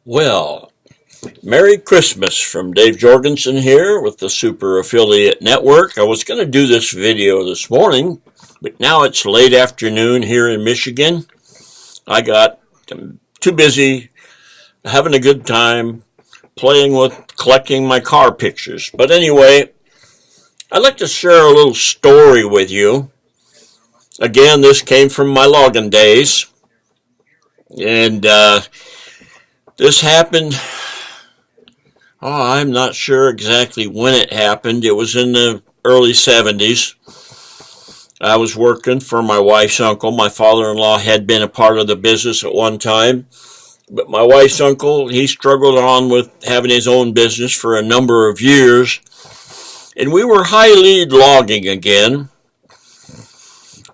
Well, Merry Christmas from Dave Jorgensen here with the Super Affiliate Network. I was going to do this video this morning, but now it's late afternoon here in Michigan. I got too busy having a good time playing with collecting my car pictures. But anyway, I'd like to share a little story with you. Again, this came from my logging days. And this happened, I'm not sure exactly when it happened. It was in the early 70s. I was working for my wife's uncle. My father-in-law had been a part of the business at one time. But my wife's uncle, he struggled on with having his own business for a number of years. And we were high lead logging again.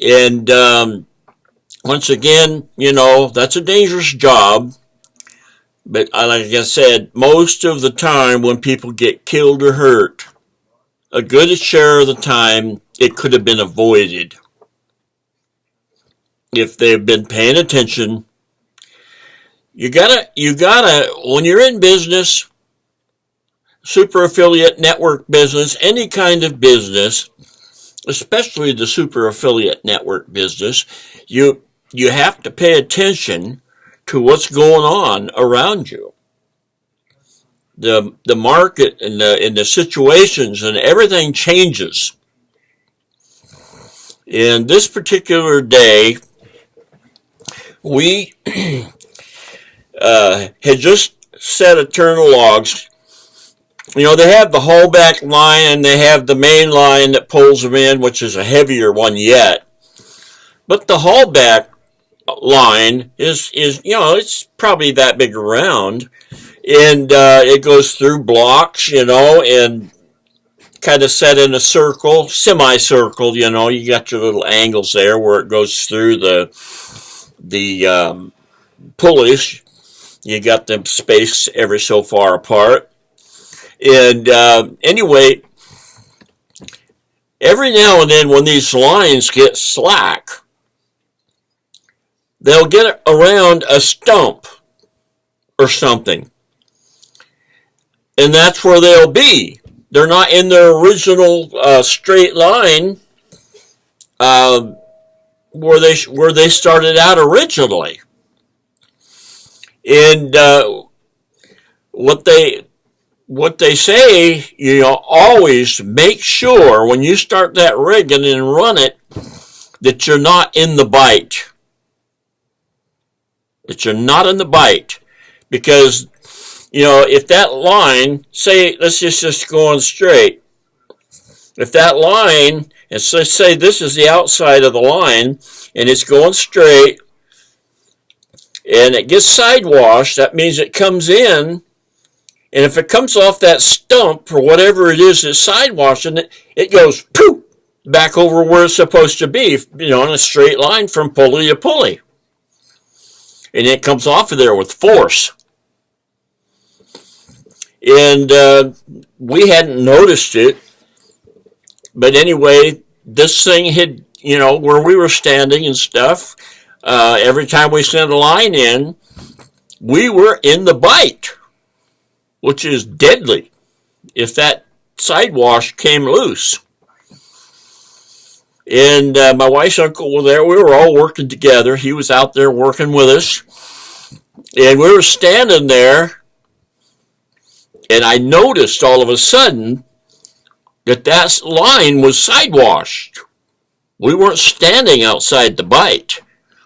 And once again, that's a dangerous job. But like I said, most of the time when people get killed or hurt, a good share of the time it could have been avoided. If they've been paying attention, you gotta, when you're in business, super affiliate network business, any kind of business, especially the super affiliate network business, you have to pay attention to what's going on around you. The market and the situations and everything changes. In this particular day, we had just set a turn of logs. They have the haulback line and they have the main line that pulls them in, which is a heavier one yet. But the haulback line is it's probably that big around, and it goes through blocks, and kind of set in a circle, semicircle. You got your little angles there where it goes through the pulleys. You got them spaced every so far apart, and anyway, every now and then when these lines get slack, they'll get around a stump or something. And that's where they'll be. They're not in their original straight line where they started out originally. And what they say, always make sure when you start that rigging and run it that you're not in the bite. That you're not in the bite, because if that line, say, let's just go on straight, if that line, and so say this is the outside of the line and it's going straight and it gets sidewashed, that means it comes in, and if it comes off that stump or whatever it is that's sidewashing it goes poof back over where it's supposed to be, in a straight line from pulley to pulley. And it comes off of there with force. And we hadn't noticed it. But anyway, this thing had, where we were standing and stuff, every time we sent a line in, we were in the bite, which is deadly if that sidewash came loose. And my wife's uncle was there. We were all working together. He was out there working with us. And we were standing there. And I noticed all of a sudden that line was sidewashed. We weren't standing outside the bite.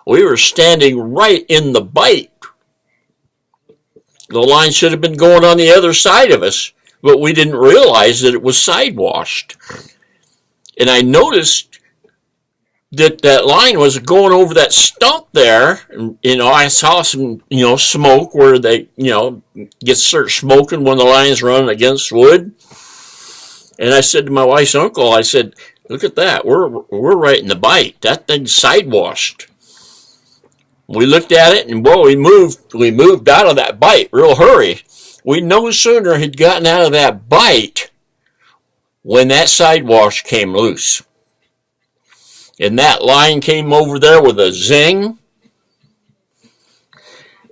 We were standing right in the bite. The line should have been going on the other side of us, but we didn't realize that it was sidewashed. And I noticed that line was going over that stump there, and I saw some smoke where they start smoking when the line's running against wood. And I said to my wife's uncle, I said, look at that, we're right in the bite. That thing's sidewashed. We looked at it, and we moved out of that bite real hurry. We no sooner had gotten out of that bite when that sidewash came loose. And that line came over there with a zing.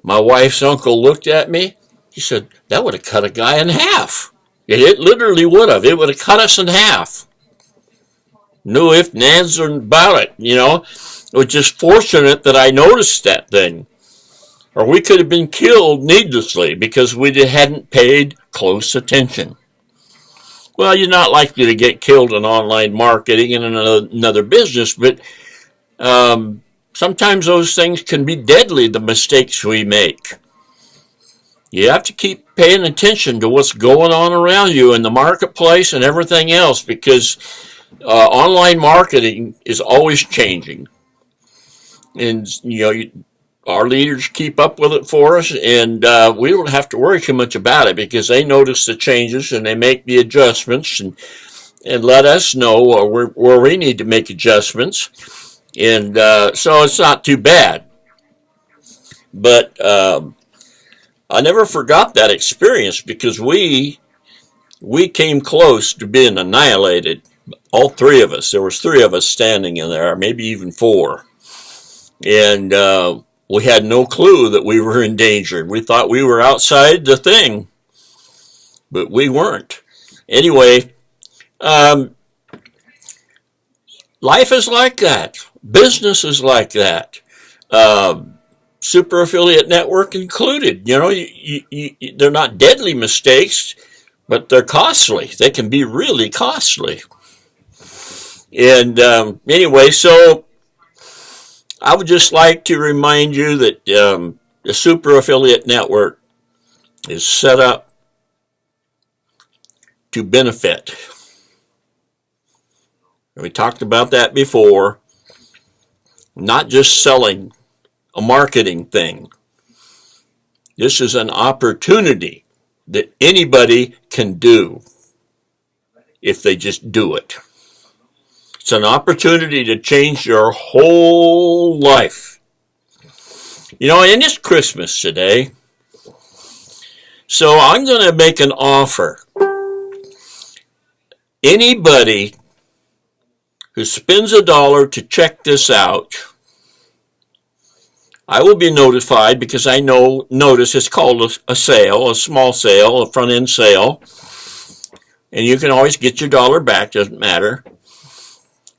My wife's uncle looked at me. He said, that would have cut a guy in half. It literally would have. It would have cut us in half. No ifs, ands, or about it, you know. It was just fortunate that I noticed that thing. Or we could have been killed needlessly because we hadn't paid close attention. Well, you're not likely to get killed in online marketing in another business, but sometimes those things can be deadly, the mistakes we make. You have to keep paying attention to what's going on around you in the marketplace and everything else, because online marketing is always changing. And, our leaders keep up with it for us, and we don't have to worry too much about it because they notice the changes and they make the adjustments and let us know where we need to make adjustments. And so it's not too bad. But I never forgot that experience because we came close to being annihilated. All three of us. There was three of us standing in there, maybe even four. And we had no clue that we were in danger. We thought we were outside the thing, but we weren't. Anyway, life is like that. Business is like that. Super affiliate network included. They're not deadly mistakes, but they're costly. They can be really costly. And anyway, so I would just like to remind you that the Super Affiliate Network is set up to benefit. We talked about that before. Not just selling a marketing thing. This is an opportunity that anybody can do if they just do it. It's an opportunity to change your whole life. And it's Christmas today. So I'm going to make an offer. Anybody who spends $1 to check this out, I will be notified because I notice it's called a sale, a small sale, a front-end sale. And you can always get your $1 back, doesn't matter.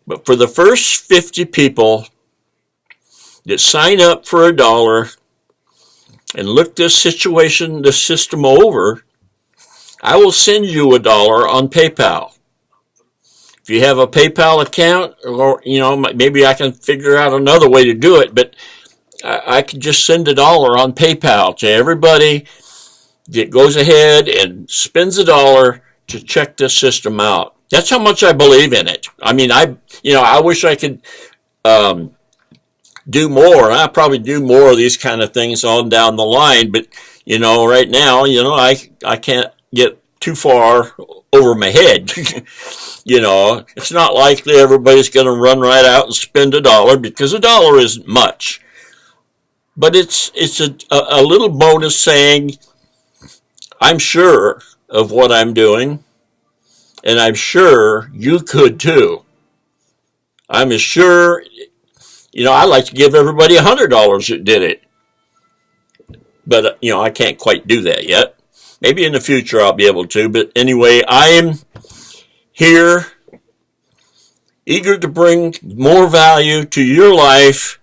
But for the first 50 people that sign up for $1 and look this system over, I will send you $1 on PayPal. If you have a PayPal account, or maybe I can figure out another way to do it, but I can just send $1 on PayPal to everybody that goes ahead and spends $1 to check this system out. That's how much I believe in it. I mean, I wish I could do more. I probably do more of these kind of things on down the line, but right now, I can't get too far over my head. It's not likely everybody's going to run right out and spend $1 because $1 isn't much. But it's a little bonus saying, I'm sure of what I'm doing, and I'm sure you could too. I'm as sure, I'd like to give everybody $100 that did it. But, I can't quite do that yet. Maybe in the future I'll be able to. But anyway, I am here, eager to bring more value to your life.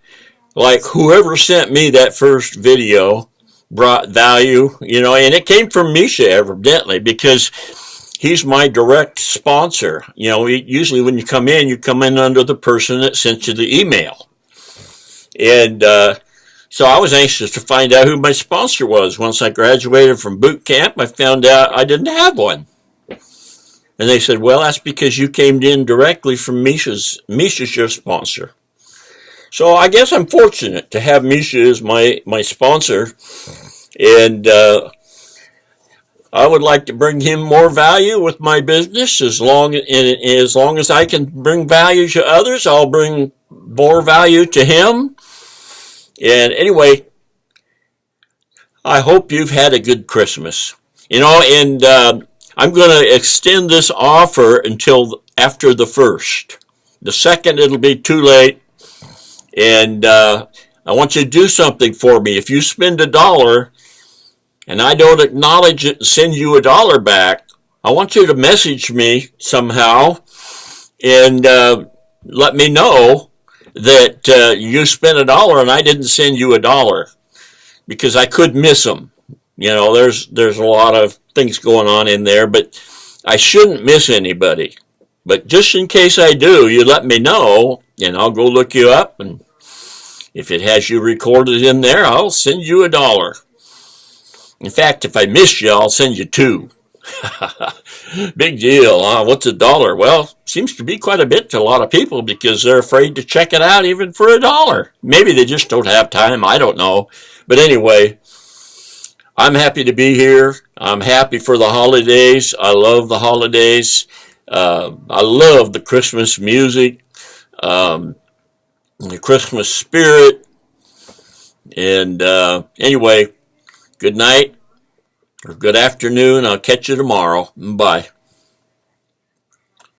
Like whoever sent me that first video brought value, and it came from Misha evidently because he's my direct sponsor. Usually when you come in under the person that sent you the email. And so I was anxious to find out who my sponsor was. Once I graduated from boot camp, I found out I didn't have one. And they said, well, that's because you came in directly from Misha's your sponsor. So I guess I'm fortunate to have Misha as my sponsor. And I would like to bring him more value with my business. As long as I can bring value to others, I'll bring more value to him. And anyway, I hope you've had a good Christmas. And I'm going to extend this offer until after the 1st. The 2nd, it'll be too late. And I want you to do something for me. If you spend $1, and I don't acknowledge it and send you $1 back, I want you to message me somehow and let me know that you spent $1 and I didn't send you $1, because I could miss them. There's a lot of things going on in there, but I shouldn't miss anybody. But just in case I do, you let me know, and I'll go look you up, and if it has you recorded in there, I'll send you $1. In fact, if I miss you, I'll send you 2. Big deal. What's $1? Well, seems to be quite a bit to a lot of people because they're afraid to check it out even for $1. Maybe they just don't have time. I don't know. But anyway, I'm happy to be here. I'm happy for the holidays. I love the holidays. I love the Christmas music, the Christmas spirit. And anyway, good night or good afternoon. I'll catch you tomorrow. Bye.